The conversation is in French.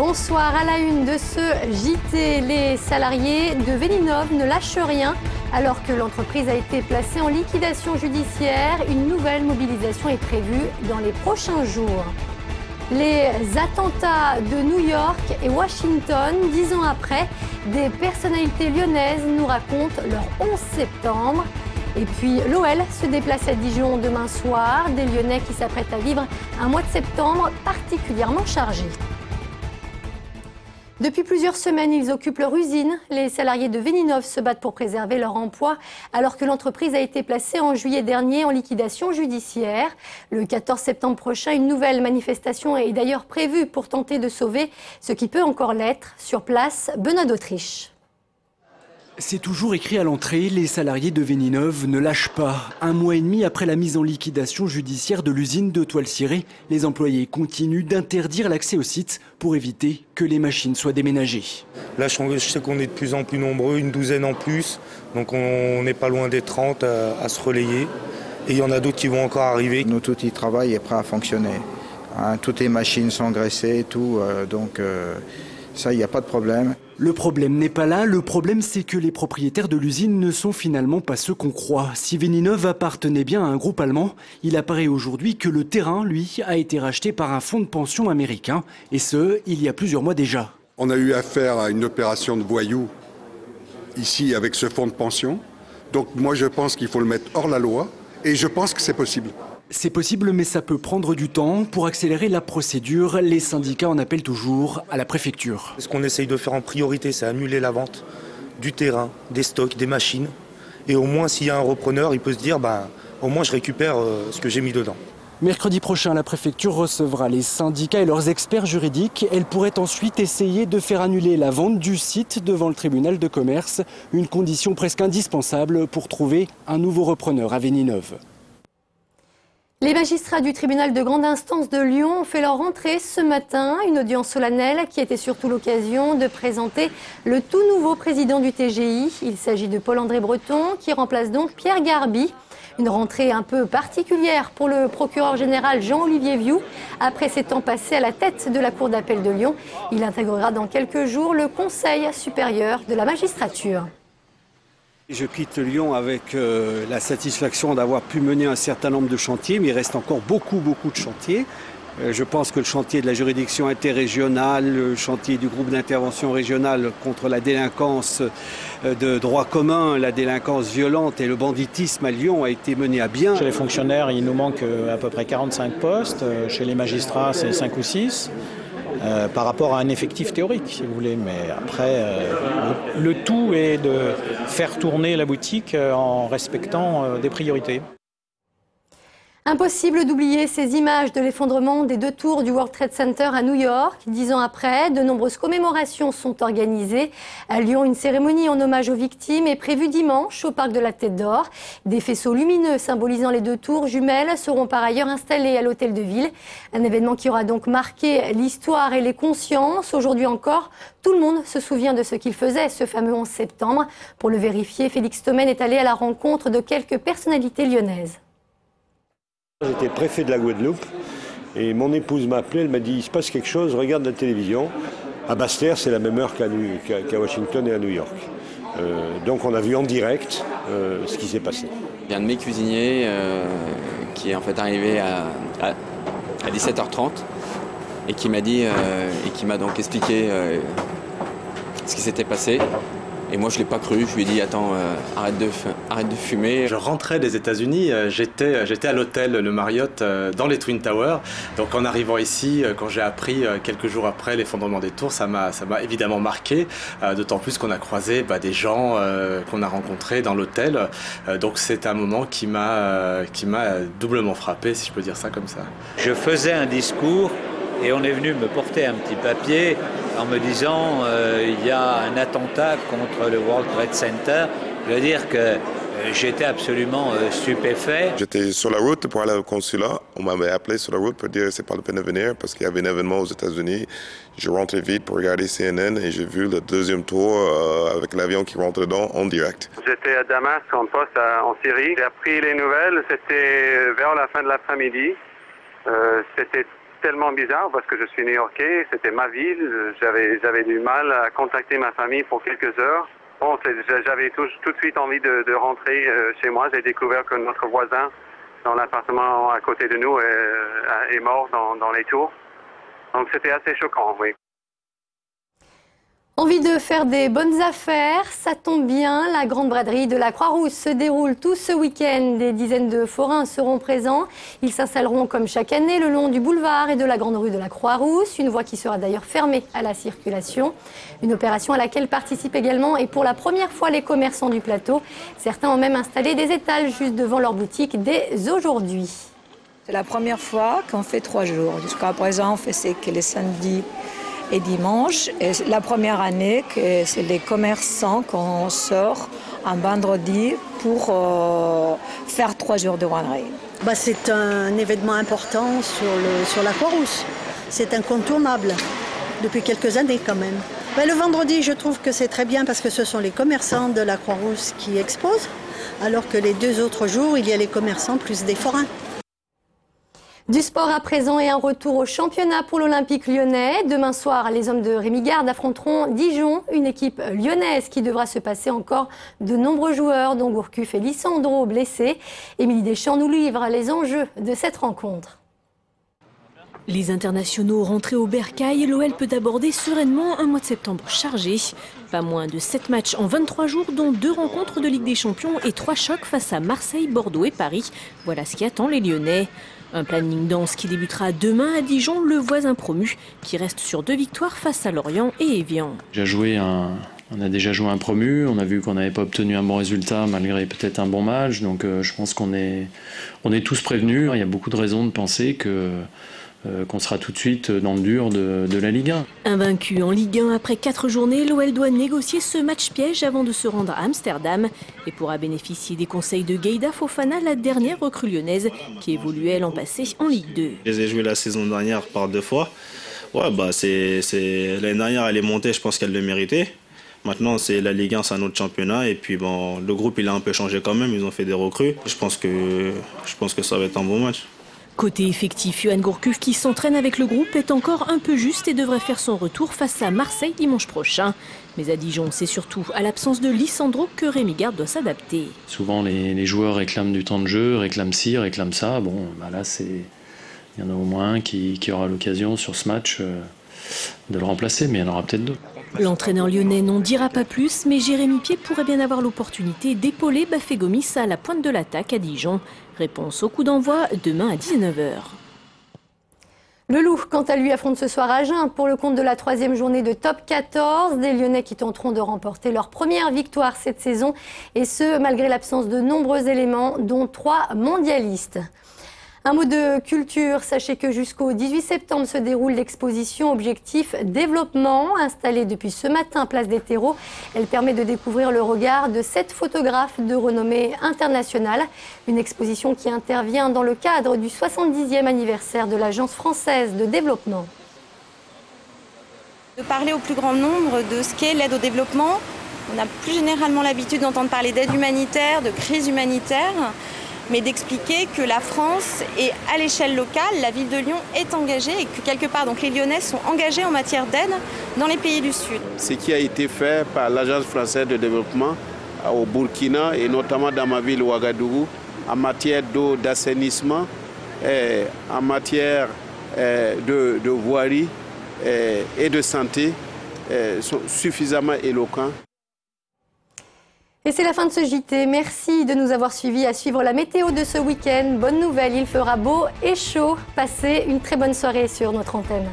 Bonsoir. À la une de ce JT, les salariés de Veninov ne lâchent rien. Alors que l'entreprise a été placée en liquidation judiciaire, une nouvelle mobilisation est prévue dans les prochains jours. Les attentats de New York et Washington, 10 ans après, des personnalités lyonnaises nous racontent leur 11 septembre. Et puis l'OL se déplace à Dijon demain soir, des Lyonnais qui s'apprêtent à vivre un mois de septembre particulièrement chargé. Depuis plusieurs semaines, ils occupent leur usine. Les salariés de Veninov se battent pour préserver leur emploi alors que l'entreprise a été placée en juillet dernier en liquidation judiciaire. Le 14 septembre prochain, une nouvelle manifestation est d'ailleurs prévue pour tenter de sauver ce qui peut encore l'être. Sur place, Benoît d'Autriche. C'est toujours écrit à l'entrée, les salariés de Veninov ne lâchent pas. Un mois et demi après la mise en liquidation judiciaire de l'usine de toile cirée, les employés continuent d'interdire l'accès au site pour éviter que les machines soient déménagées. Là, je sais qu'on est de plus en plus nombreux, une douzaine en plus, donc on n'est pas loin des 30 à se relayer. Et il y en a d'autres qui vont encore arriver. Notre outil de travail est prêt à fonctionner. Toutes les machines sont graissées, donc ça, il n'y a pas de problème. Le problème n'est pas là, le problème c'est que les propriétaires de l'usine ne sont finalement pas ceux qu'on croit. Si Veninov appartenait bien à un groupe allemand, il apparaît aujourd'hui que le terrain, lui, a été racheté par un fonds de pension américain, et ce, il y a plusieurs mois déjà. On a eu affaire à une opération de voyous ici avec ce fonds de pension, donc moi je pense qu'il faut le mettre hors la loi, et je pense que c'est possible. C'est possible, mais ça peut prendre du temps. Pour accélérer la procédure, les syndicats en appellent toujours à la préfecture. Ce qu'on essaye de faire en priorité, c'est annuler la vente du terrain, des stocks, des machines. Et au moins, s'il y a un repreneur, il peut se dire, au moins je récupère ce que j'ai mis dedans. Mercredi prochain, la préfecture recevra les syndicats et leurs experts juridiques. Elle pourrait ensuite essayer de faire annuler la vente du site devant le tribunal de commerce. Une condition presque indispensable pour trouver un nouveau repreneur à Veninov. Les magistrats du tribunal de grande instance de Lyon ont fait leur rentrée ce matin. Une audience solennelle qui était surtout l'occasion de présenter le tout nouveau président du TGI. Il s'agit de Paul-André Breton qui remplace donc Pierre Garbi. Une rentrée un peu particulière pour le procureur général Jean-Olivier Vioux. Après s'étant passé à la tête de la cour d'appel de Lyon, il intégrera dans quelques jours le Conseil supérieur de la magistrature. Je quitte Lyon avec la satisfaction d'avoir pu mener un certain nombre de chantiers, mais il reste encore beaucoup de chantiers. Je pense que le chantier de la juridiction interrégionale, le chantier du groupe d'intervention régionale contre la délinquance de droit commun, la délinquance violente et le banditisme à Lyon a été mené à bien. Chez les fonctionnaires, il nous manque à peu près 45 postes. Chez les magistrats, c'est 5 ou 6. Par rapport à un effectif théorique, si vous voulez. Mais après, le tout est de faire tourner la boutique en respectant des priorités. Impossible d'oublier ces images de l'effondrement des 2 tours du World Trade Center à New York. 10 ans après, de nombreuses commémorations sont organisées. À Lyon, une cérémonie en hommage aux victimes est prévue dimanche au parc de la Tête d'Or. Des faisceaux lumineux symbolisant les 2 tours jumelles seront par ailleurs installés à l'hôtel de ville. Un événement qui aura donc marqué l'histoire et les consciences. Aujourd'hui encore, tout le monde se souvient de ce qu'il faisait ce fameux 11 septembre. Pour le vérifier, Félix Tommen est allé à la rencontre de quelques personnalités lyonnaises. J'étais préfet de la Guadeloupe et mon épouse m'a appelé, elle m'a dit il se passe quelque chose, regarde la télévision. À Basse-Terre, c'est la même heure qu'à Washington et à New York. Donc on a vu en direct ce qui s'est passé. Il y a un de mes cuisiniers qui est en fait arrivé à 17h30 et qui m'a dit et qui m'a donc expliqué ce qui s'était passé. Et moi, je ne l'ai pas cru. Je lui ai dit, attends, arrête de fumer. Je rentrais des États-Unis. J'étais à l'hôtel, le Marriott, dans les Twin Towers. Donc, en arrivant ici, quand j'ai appris quelques jours après l'effondrement des tours, ça m'a évidemment marqué. D'autant plus qu'on a croisé des gens qu'on a rencontrés dans l'hôtel. Donc, c'est un moment qui m'a doublement frappé, si je peux dire ça comme ça. Je faisais un discours. Et on est venu me porter un petit papier en me disant il y a un attentat contre le World Trade Center. Je veux dire que j'étais absolument stupéfait. J'étais sur la route pour aller au consulat. On m'avait appelé sur la route pour dire c'est pas la peine de venir parce qu'il y avait un événement aux États-Unis. Je rentrais vite pour regarder CNN et j'ai vu le 2e tour avec l'avion qui rentre dedans en direct. J'étais à Damas en poste en Syrie. J'ai appris les nouvelles. C'était vers la fin de l'après-midi. C'était tellement bizarre parce que je suis New-Yorkais, c'était ma ville, j'avais du mal à contacter ma famille pour quelques heures. Bon, j'avais tout de suite envie de rentrer chez moi. J'ai découvert que notre voisin dans l'appartement à côté de nous est mort dans les tours. Donc c'était assez choquant, oui. Envie de faire des bonnes affaires, ça tombe bien, la grande braderie de la Croix-Rousse se déroule tout ce week-end. Des dizaines de forains seront présents. Ils s'installeront comme chaque année le long du boulevard et de la grande rue de la Croix-Rousse, une voie qui sera d'ailleurs fermée à la circulation. Une opération à laquelle participent également et pour la première fois les commerçants du plateau. Certains ont même installé des étals juste devant leur boutique dès aujourd'hui. C'est la première fois qu'on fait 3 jours. Jusqu'à présent, on faisait que les samedis et dimanche. Et la première année, que c'est les commerçants qu'on sort un vendredi pour faire 3 jours de braderie. C'est un événement important sur la Croix-Rousse. C'est incontournable depuis quelques années quand même. Le vendredi, je trouve que c'est très bien parce que ce sont les commerçants de la Croix-Rousse qui exposent, alors que les 2 autres jours, il y a les commerçants plus des forains. Du sport à présent et un retour au championnat pour l'Olympique lyonnais. Demain soir, les hommes de Rémi Garde affronteront Dijon, une équipe lyonnaise qui devra se passer encore de nombreux joueurs, dont Gourcuff et Lisandro blessés. Émilie Deschamps nous livre les enjeux de cette rencontre. Les internationaux rentrés au bercail, l'OL peut aborder sereinement un mois de septembre chargé. Pas moins de 7 matchs en 23 jours, dont 2 rencontres de Ligue des Champions et 3 chocs face à Marseille, Bordeaux et Paris. Voilà ce qui attend les Lyonnais. Un planning dense qui débutera demain à Dijon, le voisin promu, qui reste sur 2 victoires face à Lorient et Évian. On a déjà joué un promu, on a vu qu'on n'avait pas obtenu un bon résultat malgré peut-être un bon match, donc je pense qu'on est tous prévenus. Il y a beaucoup de raisons de penser qu'on sera tout de suite dans le dur de la Ligue 1. Invaincu en Ligue 1 après 4 journées, l'OL doit négocier ce match piège avant de se rendre à Amsterdam et pourra bénéficier des conseils de Gueïda Fofana, la dernière recrue lyonnaise qui évoluait l'an passé en Ligue 2. Je les ai joués la saison dernière par 2 fois. L'année dernière elle est montée, je pense qu'elle le méritait. Maintenant, c'est la Ligue 1, c'est un autre championnat. Et puis, le groupe, il a un peu changé quand même. Ils ont fait des recrues. Je pense que ça va être un bon match. Côté effectif, Yoann Gourcuff, qui s'entraîne avec le groupe, est encore un peu juste et devrait faire son retour face à Marseille dimanche prochain. Mais à Dijon, c'est surtout à l'absence de Lisandro que Rémi Garde doit s'adapter. Souvent, les joueurs réclament du temps de jeu, réclament ci, réclament ça. Là, il y en a au moins un qui aura l'occasion sur ce match de le remplacer, mais il y en aura peut-être d'autres. L'entraîneur lyonnais n'en dira pas plus, mais Jérémy Pied pourrait bien avoir l'opportunité d'épauler Bafé Gomis à la pointe de l'attaque à Dijon. Réponse au coup d'envoi demain à 19h. Le Loup, quant à lui, affronte ce soir Agen pour le compte de la 3e journée de Top 14. Des Lyonnais qui tenteront de remporter leur première victoire cette saison, et ce, malgré l'absence de nombreux éléments, dont 3 mondialistes. Un mot de culture, sachez que jusqu'au 18 septembre se déroule l'exposition Objectif Développement, installée depuis ce matin place des Terreaux. Elle permet de découvrir le regard de 7 photographes de renommée internationale. Une exposition qui intervient dans le cadre du 70e anniversaire de l'Agence française de développement. De parler au plus grand nombre de ce qu'est l'aide au développement. On a plus généralement l'habitude d'entendre parler d'aide humanitaire, de crise humanitaire, mais d'expliquer que la France est à l'échelle locale, la ville de Lyon est engagée et que quelque part donc les Lyonnais sont engagés en matière d'aide dans les pays du Sud. Ce qui a été fait par l'Agence française de développement au Burkina et notamment dans ma ville Ouagadougou en matière d'eau, d'assainissement, en matière de voirie et de santé sont suffisamment éloquents. Et c'est la fin de ce JT. Merci de nous avoir suivis. À suivre la météo de ce week-end. Bonne nouvelle, il fera beau et chaud. Passez une très bonne soirée sur notre antenne.